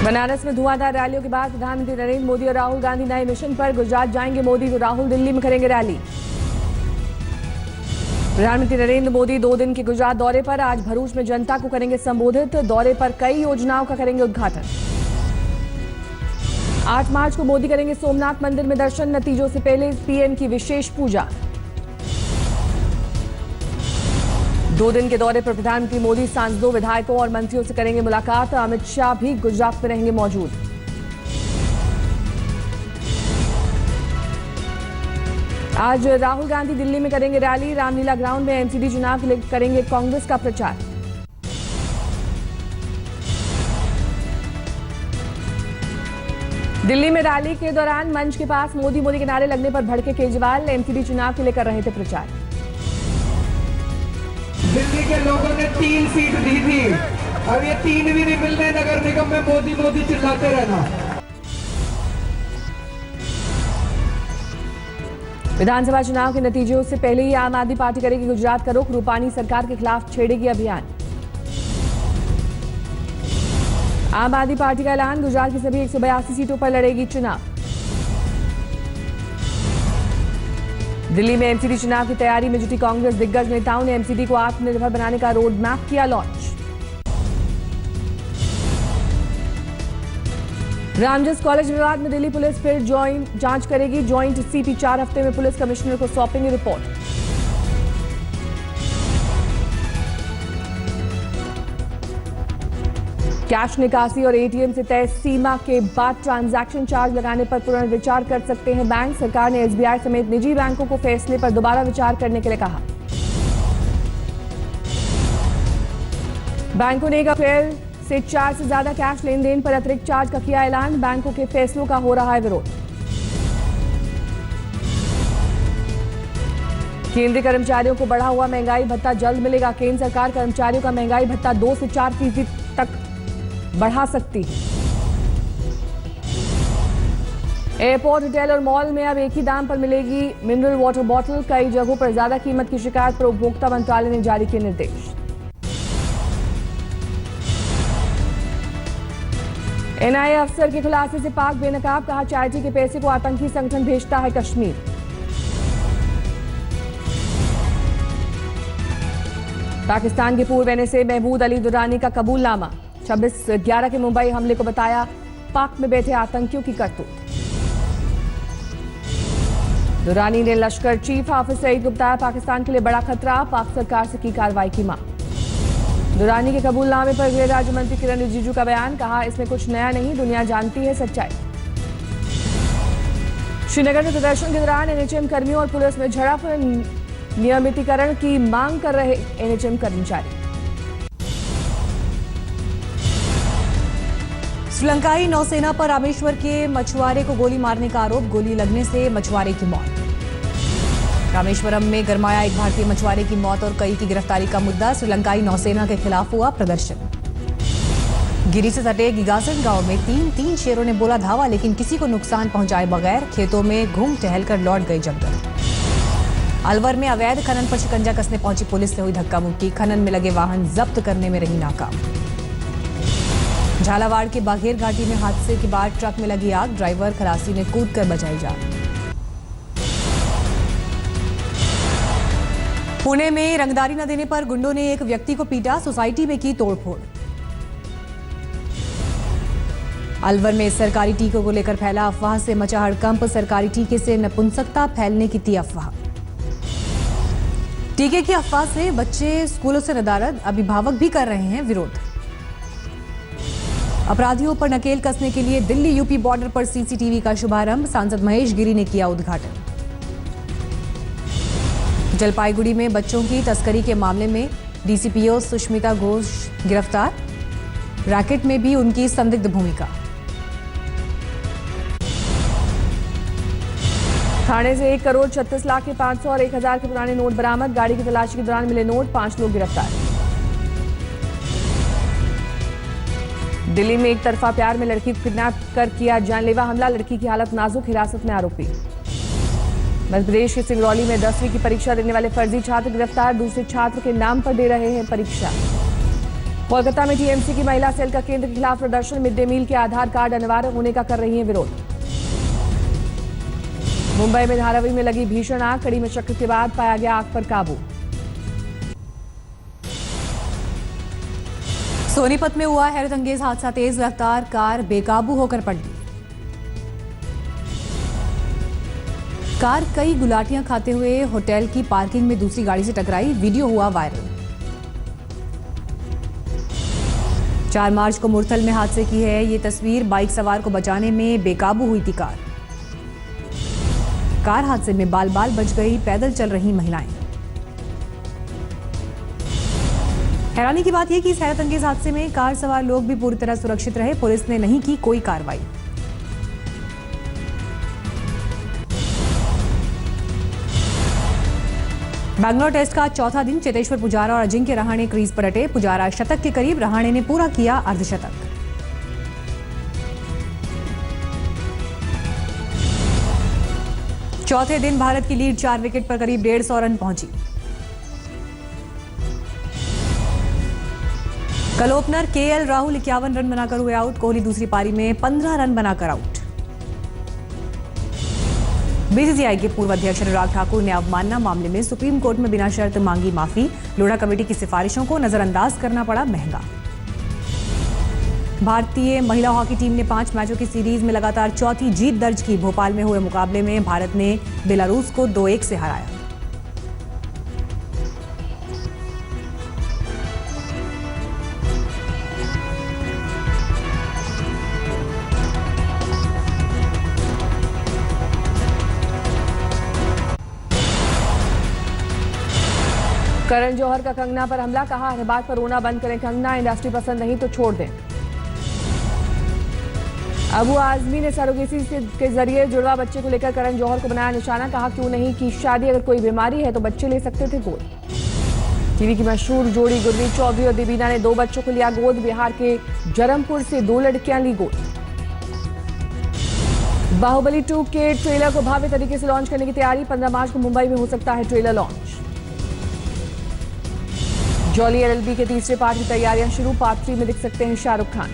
बनारस में धुआंधार रैलियों के बाद प्रधानमंत्री नरेंद्र मोदी और राहुल गांधी नए मिशन पर। गुजरात जाएंगे मोदी तो राहुल दिल्ली में करेंगे रैली। प्रधानमंत्री नरेंद्र मोदी 2 दिन के गुजरात दौरे पर। आज भरूच में जनता को करेंगे संबोधित। दौरे पर कई योजनाओं का करेंगे उद्घाटन। 8 मार्च को मोदी करेंगे सोमनाथ मंदिर में दर्शन। नतीजों से पहले पीएम की विशेष पूजा। 2 दिन के दौरे पर प्रधानमंत्री मोदी सांसदों, विधायकों और मंत्रियों से करेंगे मुलाकात। अमित शाह भी गुजरात में रहेंगे मौजूद। आज राहुल गांधी दिल्ली में करेंगे रैली। रामलीला ग्राउंड में एमसीडी चुनाव के लिए करेंगे कांग्रेस का प्रचार। दिल्ली में रैली के दौरान मंच के पास मोदी मोदी के नारे लगने पर भड़के केजरीवाल। एमसीडी चुनाव के लिए कर रहे थे प्रचार। दिल्ली के लोगों ने 3 सीट दी थी, अब ये 3 भी नहीं मिलने। नगर निगम में मोदी मोदी चिल्लाते रहना। विधानसभा चुनाव के नतीजों से पहले ही आम आदमी पार्टी करेगी गुजरात का रुख। रूपानी सरकार के खिलाफ छेड़ेगी अभियान। आम आदमी पार्टी का ऐलान, गुजरात की सभी 182 सीटों पर लड़ेगी चुनाव। दिल्ली में एमसीडी चुनाव की तैयारी में जुटी कांग्रेस। दिग्गज नेताओं ने एमसीडी को आत्मनिर्भर बनाने का रोड मैप किया लॉन्च। रामजस कॉलेज विवाद में दिल्ली पुलिस फिर जांच करेगी। ज्वाइंट सीपी 4 हफ्ते में पुलिस कमिश्नर को सौंपेंगे रिपोर्ट। कैश निकासी और एटीएम से तय सीमा के बाद ट्रांजैक्शन चार्ज लगाने पर पुनर्विचार कर सकते हैं बैंक। सरकार ने एसबीआई समेत निजी बैंकों को फैसले पर दोबारा विचार करने के लिए कहा। बैंकों ने एक अप्रैल से 4 से ज्यादा कैश लेन देन पर अतिरिक्त चार्ज का किया ऐलान। बैंकों के फैसलों का हो रहा है विरोध। केंद्रीय कर्मचारियों को बढ़ा हुआ महंगाई भत्ता जल्द मिलेगा। केंद्र सरकार कर्मचारियों का महंगाई भत्ता 2 से 4% तक बढ़ा सकती है। एयरपोर्ट, होटल और मॉल में अब एक ही दाम पर मिलेगी मिनरल वाटर बॉटल। कई जगहों पर ज्यादा कीमत की शिकायत पर उपभोक्ता मंत्रालय ने जारी किए निर्देश। एनआईए अफसर के खुलासे से पाक बेनकाब। कहा चैरिटी के पैसे को आतंकी संगठन भेजता है कश्मीर। पाकिस्तान के पूर्व एनएसए महमूद अली दुरानी का कबूलनामा। 26/11 के मुंबई हमले को बताया पाक में बैठे आतंकियों की करतूत। दुरानी ने लश्कर चीफ हाफिज सईद को बताया पाकिस्तान के लिए बड़ा खतरा। पाक सरकार से की कार्रवाई की मांग। दुरानी के कबूलनामे पर गृह राज्य मंत्री किरण रिजिजू का बयान। कहा इसमें कुछ नया नहीं, दुनिया जानती है सच्चाई। श्रीनगर में प्रदर्शन के दौरान एनएचएम कर्मियों और पुलिस में झड़प। नियमितीकरण की मांग कर रहे एनएचएम कर्मचारी। श्रीलंकाई नौसेना पर रामेश्वर के मछुआरे को गोली मारने का आरोप। गोली लगने से मछुआरे की मौत। रामेश्वरम में गरमाया एक भारतीय मछुआरे की मौत और कई की गिरफ्तारी का मुद्दा। श्रीलंकाई नौसेना के खिलाफ हुआ प्रदर्शन। गिरी से सटे गिगासन गांव में 3 शेरों ने बोला धावा, लेकिन किसी को नुकसान पहुंचाए बगैर खेतों में घूम टहलकर लौट गए जंगल। अलवर में अवैध खनन पर शिकंजा कसने पहुंची पुलिस से हुई धक्का मुक्की। खनन में लगे वाहन जब्त करने में रही नाकाम। झालावाड़ के बाघेर घाटी में हादसे के बाद ट्रक में लगी आग। ड्राइवर खलासी ने कूदकर बचाई जान। पुणे में रंगदारी न देने पर गुंडों ने एक व्यक्ति को पीटा। सोसाइटी में की तोड़फोड़। अलवर में सरकारी टीकों को लेकर फैला अफवाह से मचा हड़कंप। सरकारी टीके से नपुंसकता फैलने की थी अफवाह। टीके की अफवाह से बच्चे स्कूलों से नदारद। अभिभावक भी कर रहे हैं विरोध। अपराधियों पर नकेल कसने के लिए दिल्ली यूपी बॉर्डर पर सीसीटीवी का शुभारंभ। सांसद महेश गिरी ने किया उद्घाटन। जलपाईगुड़ी में बच्चों की तस्करी के मामले में डीसीपीओ सुष्मिता घोष गिरफ्तार। रैकेट में भी उनकी संदिग्ध भूमिका। थाने से 1 करोड़ 36 लाख के 500 और 1000 के पुराने नोट बरामद। गाड़ी की तलाशी के दौरान मिले नोट। 5 लोग गिरफ्तार। दिल्ली में एक तरफा प्यार में लड़की को किडनैप कर किया जानलेवा हमला। लड़की की हालत नाजुक। हिरासत में आरोपी। मध्य प्रदेश के सिंगरौली में 10वीं की परीक्षा देने वाले फर्जी छात्र गिरफ्तार। दूसरे छात्र के नाम पर दे रहे हैं परीक्षा। कोलकाता में टीएमसी की महिला सेल का केंद्र के खिलाफ प्रदर्शन। मिड डे मील के आधार कार्ड अनिवार्य होने का कर रही है विरोध। मुंबई में धारावी में लगी भीषण आग, कड़ी मशक्कत के बाद पाया गया आग पर काबू। सोनीपत में हुआ हैरतअंगेज हादसा, तेज रफ्तार कार बेकाबू होकर पलटी। कार कई गुलाटियां खाते हुए होटल की पार्किंग में दूसरी गाड़ी से टकराई, वीडियो हुआ वायरल। 4 मार्च को मुरथल में हादसे की है ये तस्वीर। बाइक सवार को बचाने में बेकाबू हुई थी कार हादसे में बाल बाल बच गई पैदल चल रही महिलाएं। हैरानी की बात यह कि इस हैरतअंगेज हादसे में कार सवार लोग भी पूरी तरह सुरक्षित रहे। पुलिस ने नहीं की कोई कार्रवाई। बैंगलोर टेस्ट का चौथा दिन चेतेश्वर पुजारा और अजिंक्य रहाणे क्रीज पर अटे। पुजारा शतक के करीब, रहाणे ने पूरा किया अर्धशतक। चौथे दिन भारत की लीड 4 विकेट पर करीब 150 रन पहुंची। कल ओपनर केएल राहुल 51 रन बनाकर हुए आउट। कोहली दूसरी पारी में 15 रन बनाकर आउट। बीसीसीआई के पूर्व अध्यक्ष अनुराग ठाकुर ने अवमानना मामले में सुप्रीम कोर्ट में बिना शर्त मांगी माफी। लोढ़ा कमेटी की सिफारिशों को नजरअंदाज करना पड़ा महंगा। भारतीय महिला हॉकी टीम ने 5 मैचों की सीरीज में लगातार चौथी जीत दर्ज की। भोपाल में हुए मुकाबले में भारत ने बेलारूस को 2-1 से हराया। करण जौहर का कंगना पर हमला, कहा हर बात पर रोना बंद करें कंगना, इंडस्ट्री पसंद नहीं तो छोड़ दें। अबू आजमी ने सरोगेसी के जरिए जुड़वा बच्चे को लेकर करण जौहर को बनाया निशाना, कहा क्यों नहीं की शादी, अगर कोई बीमारी है तो बच्चे ले सकते थे गोद। टीवी की मशहूर जोड़ी गुरमीत चौधरी और देवीना ने 2 बच्चों को लिया गोद। बिहार के जरमपुर से 2 लड़कियां ली गोद। बाहुबली 2 के ट्रेलर को भव्य तरीके से लॉन्च करने की तैयारी। 15 मार्च को मुंबई में हो सकता है ट्रेलर लॉन्च। जॉली एलएलबी के तीसरे पार्ट की तैयारियां शुरू। पार्ट 3 में दिख सकते हैं शाहरुख खान।